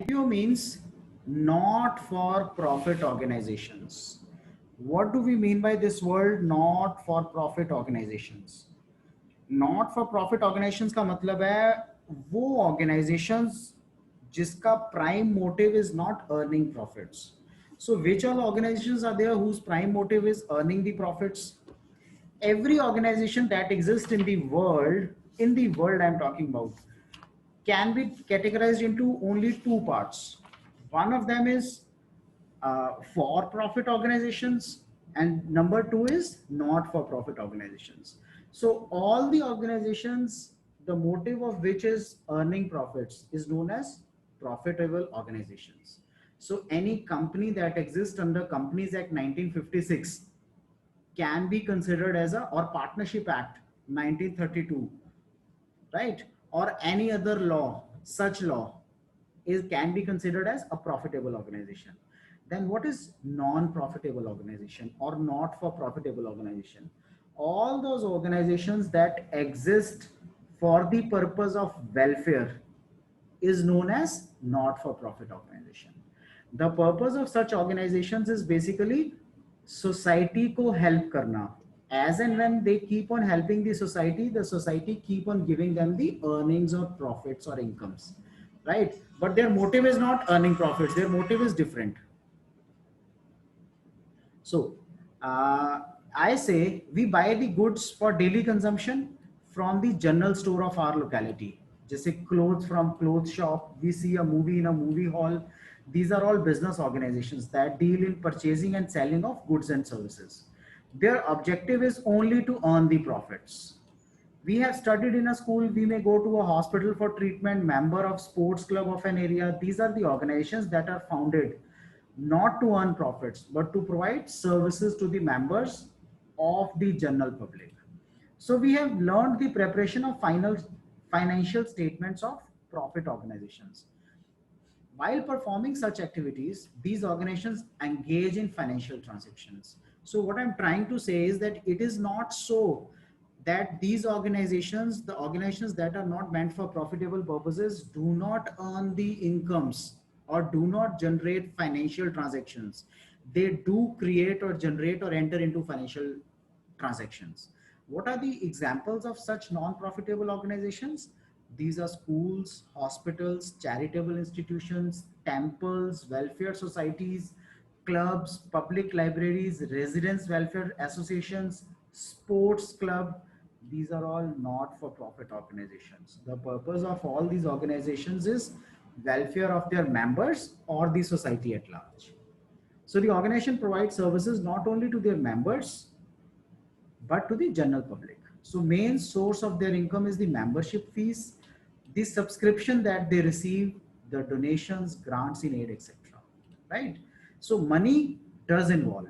NPO means not for profit organizations. What do we mean by this word not for profit organizations? Not for profit organizations का मतलब है वो organizations जिसका prime motive is not earning profits. So which all organizations are there whose prime motive is earning the profits? Every organization that exists in the world I'm talking about, can be categorized into only two parts. One of them is for profit organizations, and number two is not for profit organizations. So all the organizations, the motive of which is earning profits, is known as profitable organizations. So any company that exists under Companies Act 1956 can be considered as a, or Partnership Act 1932, right, or any other law, such law is can be considered as a profitable organization. Then what is non-profitable organization or not for profitable organization? All those organizations that exist for the purpose of welfare is known as not for profit organization. The purpose of such organizations is basically society को help करना. As and when they keep on helping the society keep on giving them the earnings or profits or incomes, right? But their motive is not earning profits, their motive is different. So I say we buy the goods for daily consumption from the general store of our locality. Just clothes from clothes shop, we see a movie in a movie hall. These are all business organizations that deal in purchasing and selling of goods and services. Their objective is only to earn the profits. We have studied in a school, we may go to a hospital for treatment, member of sports club of an area. These are the organizations that are founded not to earn profits, but to provide services to the members of the general public. So we have learned the preparation of financial statements of profit organizations. While performing such activities, these organizations engage in financial transactions. So what I'm trying to say is that it is not so that these organizations, the organizations that are not meant for profitable purposes, do not earn the incomes or do not generate financial transactions. They do create or generate or enter into financial transactions. What are the examples of such non-profitable organizations? These are schools, hospitals, charitable institutions, temples, welfare societies, clubs, public libraries, residents welfare associations, sports club. These are all not for profit organizations. The purpose of all these organizations is welfare of their members or the society at large. So the organization provides services not only to their members, but to the general public. So main source of their income is the membership fees, the subscription that they receive, the donations, grants in aid, etc. Right? So money does involve.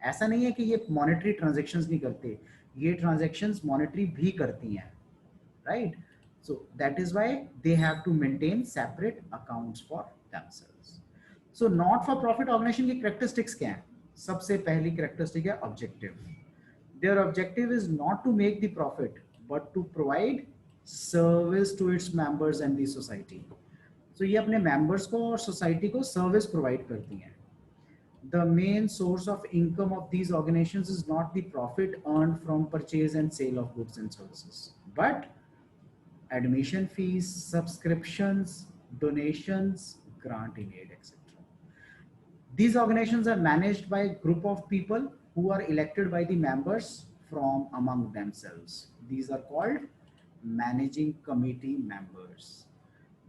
ऐसा नहीं है कि ये monetary transactions नहीं करते, ये transactions monetary भी करती हैं, right? So that is why they have to maintain separate accounts for themselves. So not for profit organization की कैरेक्टरिस्टिक्स क्या हैं? सबसे पहली कैरेक्टरिस्टिक है objective. Their objective is not to make the profit, but to provide service to its members and the society. So ये अपने members को और society को service provide करती हैं. The main source of income of these organizations is not the profit earned from purchase and sale of goods and services, but admission fees, subscriptions, donations, grant in aid, etc. These organizations are managed by a group of people who are elected by the members from among themselves. These are called managing committee members.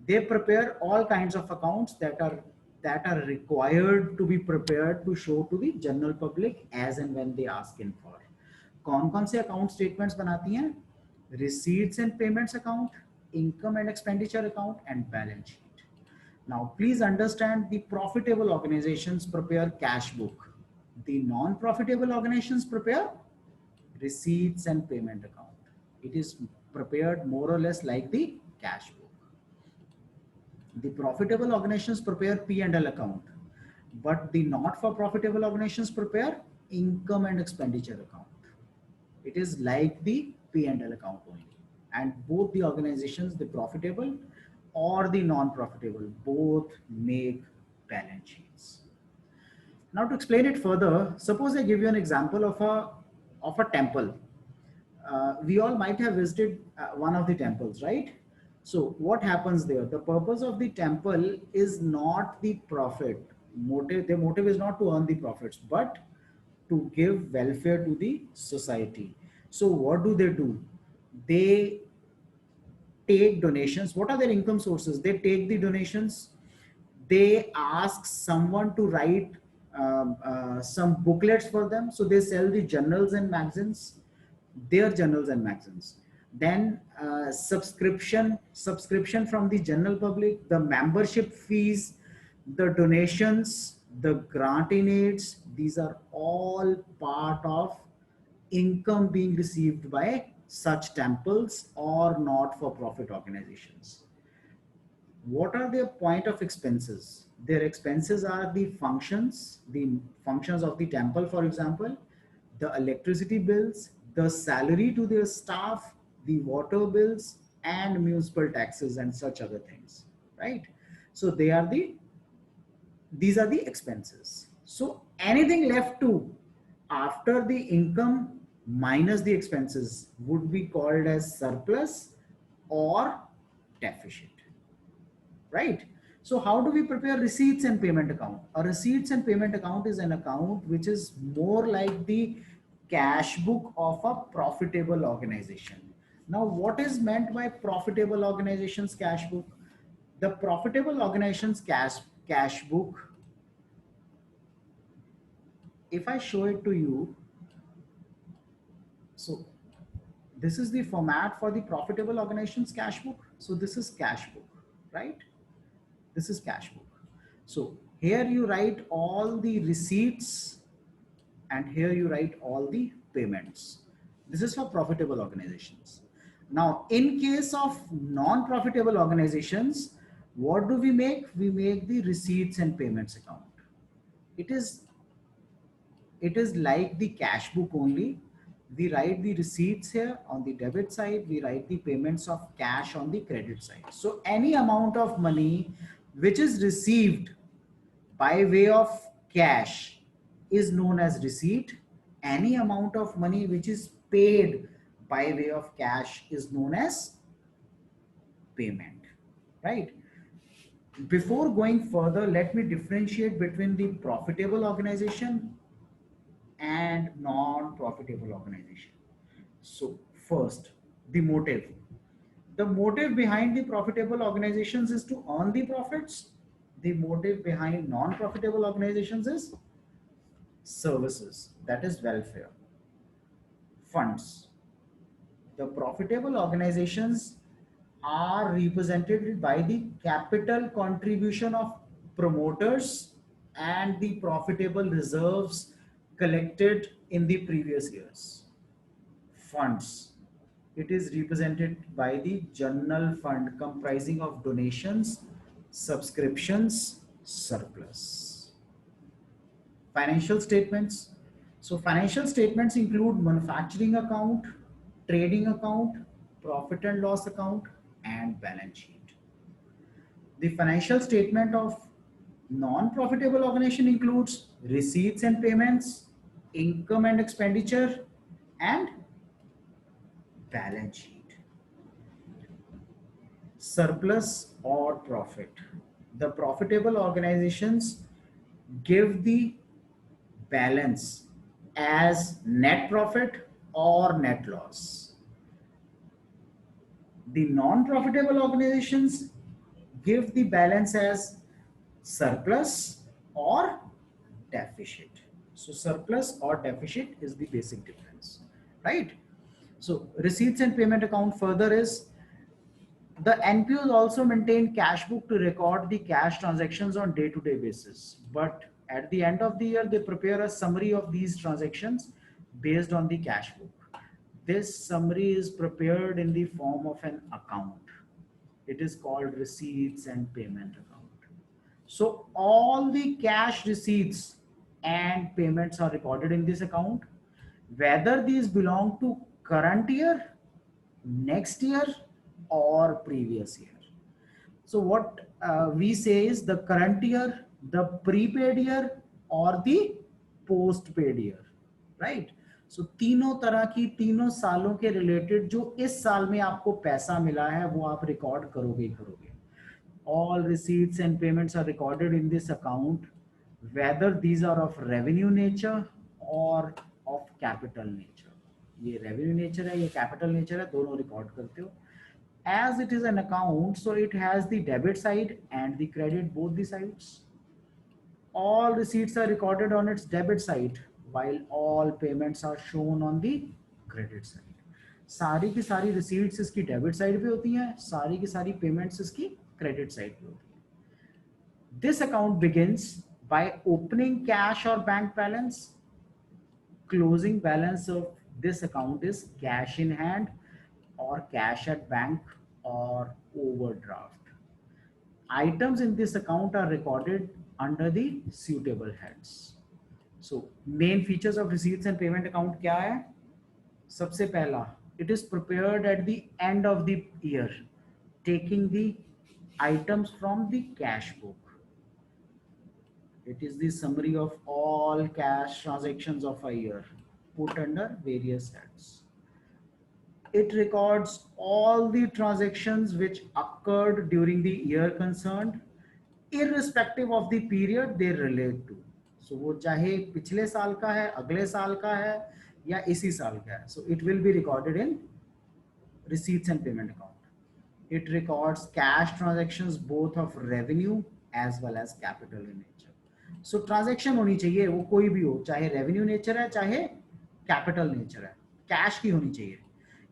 They prepare all kinds of accounts that are required to be prepared to show to the general public as and when they ask in for. कौन-कौन से account statements बनाती हैं? Receipts and payments account, income and expenditure account, and balance sheet. Now, please understand the profitable organizations prepare cash book. The non-profitable organizations prepare receipts and payment account. It is prepared more or less like the cash book. The profitable organizations prepare P&L account, but the not for profitable organizations prepare income and expenditure account. It is like the P&L account only. And both the organizations, the profitable or the non-profitable, both make balance sheets. Now to explain it further, suppose I give you an example of a temple. We all might have visited one of the temples, right? So what happens there? The purpose of the temple is not the profit. The motive is not to earn the profits, but to give welfare to the society. So what do? They take donations. What are their income sources? They take the donations. They ask someone to write some booklets for them. So they sell the journals and magazines, their journals and magazines. Then subscription from the general public, the membership fees, the donations, the grant in aids. These are all part of income being received by such temples or not for profit organizations. What are their point of expenses? Their expenses are the functions of the temple, for example, the electricity bills, the salary to their staff, the water bills, and municipal taxes and such other things, right? So these are the expenses. So anything left to after the income minus the expenses would be called as surplus or deficit, right? So how do we prepare receipts and payment account? A receipts and payment account is an account which is more like the cash book of a profitable organization. Now, what is meant by profitable organization's cash book? The profitable organization's cash book, if I show it to you, so this is the format for the profitable organization's cash book. So this is cash book, right? This is cash book. So here you write all the receipts and here you write all the payments. This is for profitable organizations. Now, in case of non-profitable organizations, what do we make? We make the receipts and payments account. It is like the cash book only. We write the receipts here on the debit side, we write the payments of cash on the credit side. So any amount of money which is received by way of cash is known as receipt. Any amount of money which is paid by way of cash is known as payment, right? Before going further, let me differentiate between the profitable organization and non-profitable organization. So first, the motive. The motive behind the profitable organizations is to earn the profits. The motive behind non-profitable organizations is services, that is welfare. Funds. The profitable organizations are represented by the capital contribution of promoters and the profitable reserves collected in the previous years. Funds. It is represented by the general fund comprising of donations, subscriptions, surplus. Financial statements. So financial statements include manufacturing account, trading account, profit and loss account, and balance sheet. The financial statement of non-profitable organization includes receipts and payments, income and expenditure, and balance sheet. Surplus or profit. The profitable organizations give the balance as net profit or net loss. The non-profitable organizations give the balance as surplus or deficit. So surplus or deficit is the basic difference, right? So receipts and payment account further is the NPOs also maintain cash book to record the cash transactions on day-to-day basis. But at the end of the year, they prepare a summary of these transactions based on the cash book. This summary is prepared in the form of an account. It is called receipts and payment account. So all the cash receipts and payments are recorded in this account, whether these belong to current year, next year, or previous year. So what we say is the current year, the prepaid year, or the postpaid year, right? So तीनों तरह की, तीनों सालों के related जो इस साल में आपको पैसा मिला है वो आप रिकॉर्ड करोगे ही करोगे. All receipts and payments are recorded in this account, whether these are of revenue nature or of capital nature. ये revenue nature है, ये capital nature है, दोनों रिकॉर्ड करते हो. As it is an account, so it has the debit side and the credit, both the sides. All receipts are recorded on its debit side, while all payments are shown on the credit side. सारी की सारी receipts इसकी debit side पे होती हैं, सारी की सारी payments इसकी credit side पे होती हैं. This account begins by opening cash or bank balance. Closing balance of this account is cash in hand or cash at bank or overdraft. Items in this account are recorded under the suitable heads. So main features of receipts and payment account क्या है? सबसे पहला, it is prepared at the end of the year, taking the items from the cash book. It is the summary of all cash transactions of a year, put under various heads. It records all the transactions which occurred during the year concerned, irrespective of the period they relate to. So वो चाहे पिछले साल का है, अगले साल का है, या इसी साल का है. So it will be recorded in receipts and payment account. It records cash transactions both of revenue as well as capital in nature. So transaction होनी चाहिए, वो कोई भी हो, चाहे revenue nature है, चाहे capital nature है, cash की होनी चाहिए.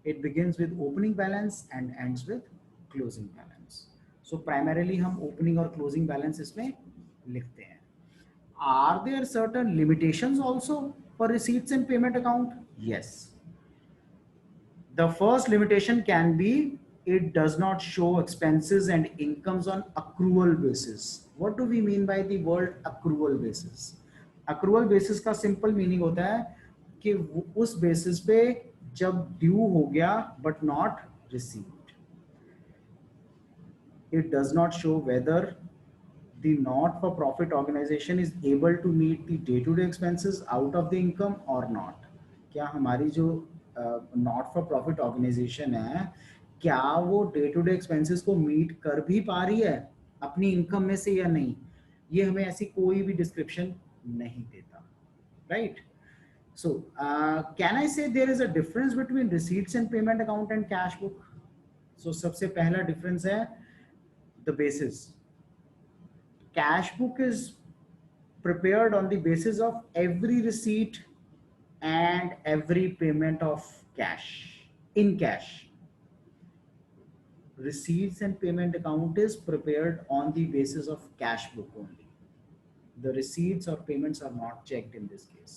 It begins with opening balance and ends with closing balance. So primarily हम opening और closing balance इसमें लिखते हैं. Are there certain limitations also for receipts and payment account? Yes. The first limitation can be it does not show expenses and incomes on accrual basis. What do we mean by the word accrual basis? Accrual basis का simple meaning होता है कि उस basis पे जब due हो गया but not received. It does not show whether the not-for-profit organization is able to meet the day-to-day expenses out of the income or not. क्या हमारी जो नॉट फॉर प्रॉफिट ऑर्गेनाइजेशन है, क्या वो डे टू डे एक्सपेंसेस को meet कर भी पा रही है अपनी इनकम में से या नहीं, ये हमें ऐसी कोई भी डिस्क्रिप्शन नहीं देता, right? So can I say there is a difference between receipts and payment account and cash book? So सबसे पहला डिफरेंस है the basis. Cash book is prepared on the basis of every receipt and every payment of cash, in cash. Receipts and payment account is prepared on the basis of cash book only. The receipts or payments are not checked in this case.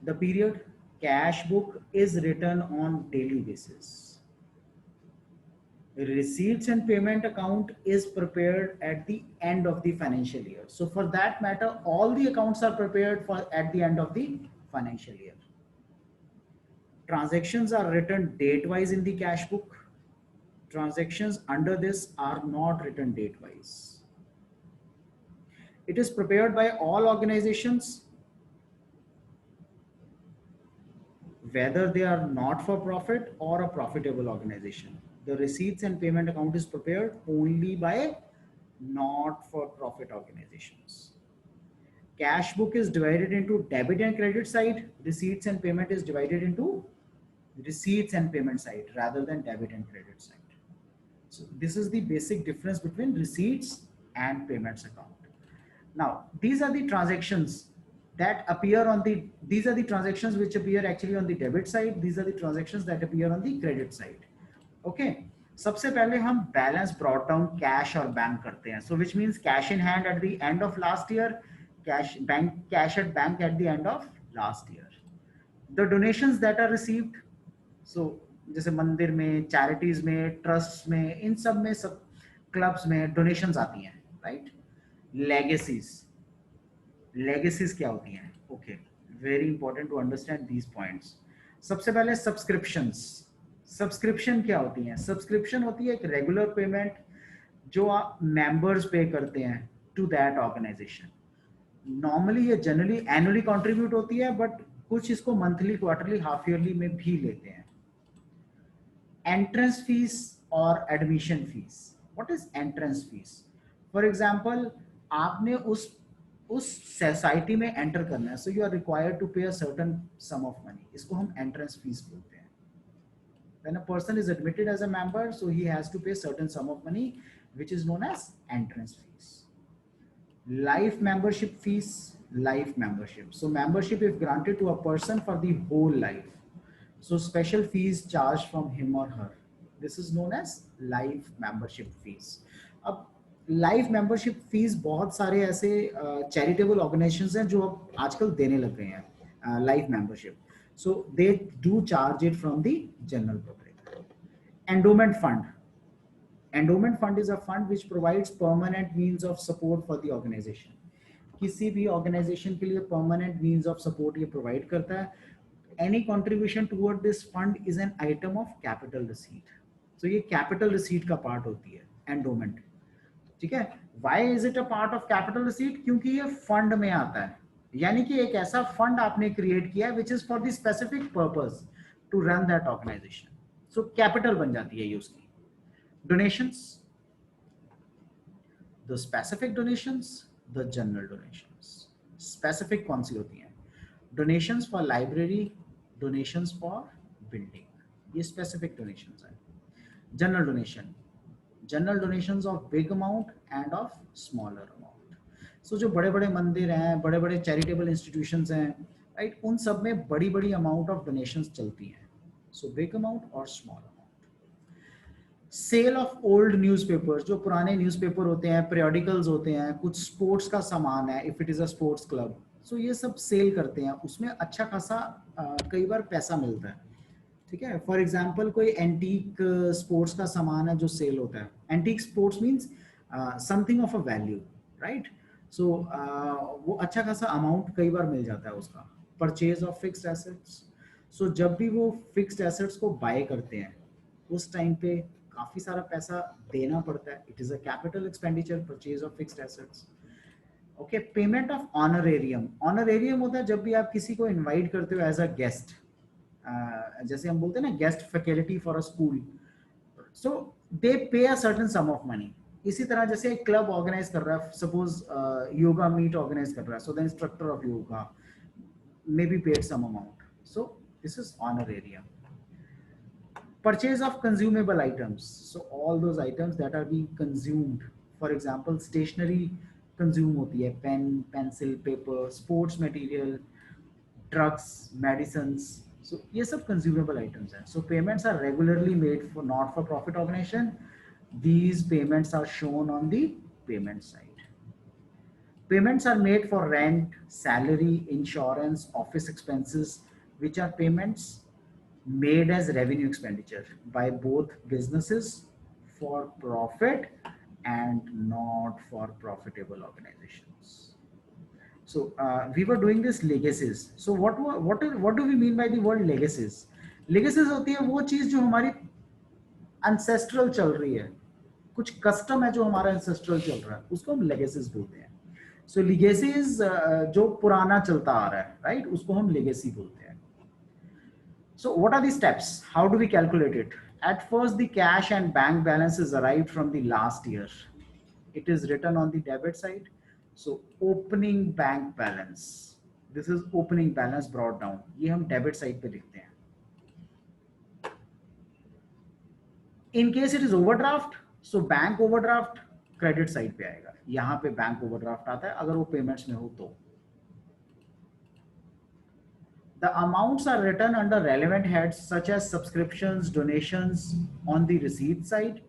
The period, cash book is written on daily basis. Receipts and payment account is prepared at the end of the financial year. So for that matter, all the accounts are prepared for at the end of the financial year. Transactions are written date-wise in the cash book. Transactions under this are not written date-wise. It is prepared by all organizations, whether they are not for profit or a profitable organization. The receipts and payment account is prepared only by not-for-profit organizations. Cash book is divided into debit and credit side. Receipts and payment is divided into receipts and payment side rather than debit and credit side. So this is the basic difference between receipts and payments account. Now, these are the transactions that appear on the, these are the transactions which appear actually on the debit side. These are the transactions that appear on the credit side. Okay, सबसे पहले हम balance brought down cash और bank करते हैं. So which means cash in hand at the end of last year, cash at bank at the end of last year. The donations that are received, so जैसे मंदिर में, charities में, trust में, इन सब में, सब क्लब्स में डोनेशंस आती हैं, राइट? लेगेसीज, लेगेसीज क्या होती हैं? Okay, very important to understand these points. सबसे पहले सब्सक्रिप्शंस. सब्सक्रिप्शन क्या होती है? सब्सक्रिप्शन होती है एक रेगुलर पेमेंट जो आप मेंबर्स पे करते हैं टू दैट ऑर्गेनाइजेशन। नॉर्मली ये जनरली एनुअली कंट्रीब्यूट होती है, बट कुछ इसको मंथली, क्वार्टरली, हाफ ईयरली में भी लेते हैं। एंट्रेंस फीस और admission fees. What is entrance fees? For example, आपने उस सोसाइटी में एंटर करना है, so you are required to pay a certain sum of money, इसको हम एंट्रेंस फीस बोलते हैं। When a person is admitted as a member, so he has to pay certain sum of money, which is known as entrance fees. Life membership fees. Life membership, so membership if granted to a person for the whole life, so special fees charged from him or her, this is known as life membership fees. अब life membership fees बहुत सारे ऐसे charitable organisations हैं जो अब आजकल देने लग गए हैं life membership, so they do charge it from the general public. Endowment fund. Endowment fund is a fund which provides permanent means of support for the organization. किसी भी organization के लिए permanent means of support ये provide करता है. Any contribution toward this fund is an item of capital receipt. So ये capital receipt का part होती है endowment. ठीक है? Why is it a part of capital receipt? क्योंकि ये fund में आता है. यानी कि एक ऐसा fund आपने create किया which is for the specific purpose to run that organization. So capital बन जाती है ये उसकी. Donations, the specific donations, the general donations. Specific कौन सी होती हैं? Donations for library, donations for building, ये specific donations हैं. General donation, general donations of big amount and of smaller amount. So जो बड़े बड़े मंदिर हैं, बड़े बड़े charitable institutions हैं, right, उन सब में बड़ी बड़ी amount of donations चलती हैं. So big amount or small amount. Sale of old newspapers, जो पुराने न्यूज़पेपर होते हैं, periodicals होते हैं, कुछ स्पोर्ट्स का सामान है, if it is a sports club, so ये सब सेल करते हैं, उसमें अच्छा खासा कई बार पैसा मिलता है. ठीक है? फॉर एग्जांपल कोई एंटीक स्पोर्ट्स का सामान है जो सेल होता है. Antique sports means something of a value, right? So वो अच्छा खासा अमाउंट कई बार मिल जाता है उसका. परचेज ऑफ फिक्स्ड एसेट्स, सो जब भी वो फिक्स्ड एसेट्स को बाय करते हैं उस टाइम पे काफी सारा पैसा देना पड़ता है. It is a capital expenditure, purchase of fixed assets. Okay. Payment of honorarium. Honorarium होता है जब भी आप किसी को इनवाइट करते हो एज अ गेस्ट, जैसे हम बोलते हैं ना guest faculty for a school, so they pay a certain sum of money. इसी तरह जैसे एक क्लब ऑर्गेनाइज कर रहा है, सपोज योगा मीट ऑर्गेनाइज कर रहा है, so the instructor of yoga may be paid some amount, so this is honorarium. Purchase of consumable items, so all those items that are being consumed, for example stationery consume होती है, pen, pencil, paper, sports material, drugs, medicines, so ये सब consumable items हैं. So payments are regularly made for not for profit organization. These payments are shown on the payment side. Payments are made for rent, salary, insurance, office expenses, which are payments made as revenue expenditure by both businesses for profit and not for profitable organizations. So we were doing this legacies. So what do we mean by the word legacies? Legacies होती है वो चीज जो हमारी ancestral चल रही है, कुछ कस्टम है जो हमारा ancestral चल रहा है, उसको हम legacies बोलते हैं. So legacies जो पुराना चलता आ रहा है, right, उसको हम legacy बोलते हैं. So what are the steps? How do we calculate it? At first, the cash and bank balance is arrived from the last year. It is written on the debit side. So opening bank balance. This is opening balance brought down. ये हम debit side पे लिखते हैं. In case it is overdraft, so bank overdraft credit side पे आएगा. यहाँ पे bank overdraft आता है अगर वो payments में हो तो. The amounts are written under relevant heads such as subscriptions, donations on the receipt side,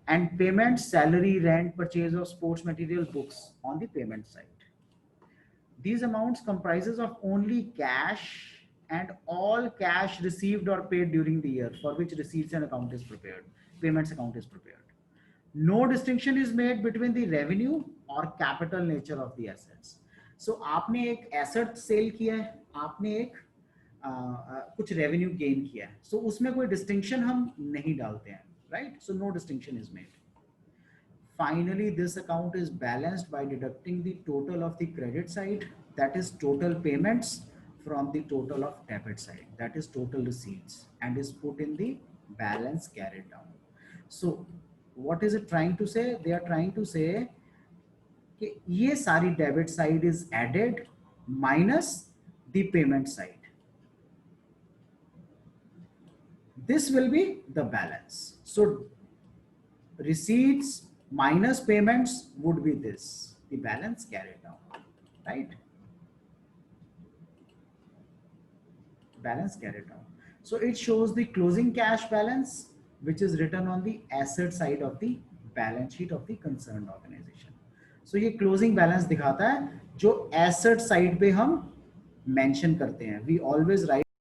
and payments, salary, rent, purchase of sports material, books on the payment side. These amounts comprises of only cash and all cash received or paid during the year for which receipts and account is prepared, payments account is prepared. No distinction is made between the revenue or capital nature of the assets. So आपने एक asset sale किया है, आपने एक कुछ revenue gain किया है, सो उसमें कोई डिस्टिंक्शन हम नहीं डालते हैं, right? So no distinction is made. Finally, this account is balanced by deducting the total of the credit side, that is total payments, from the total of debit side, that is total receipts, and is put in the balance carried down. So what is it trying to say? They are trying to say कि ये सारी debit side is added minus the payment side. This will be the balance. So receipts minus payments would be this, the balance carried down, right? Balance carried down. So it shows the closing cash balance, which is written on the asset side of the balance sheet of the concerned organization. So ये closing balance दिखाता है जो asset side पे हम mention करते हैं. We always write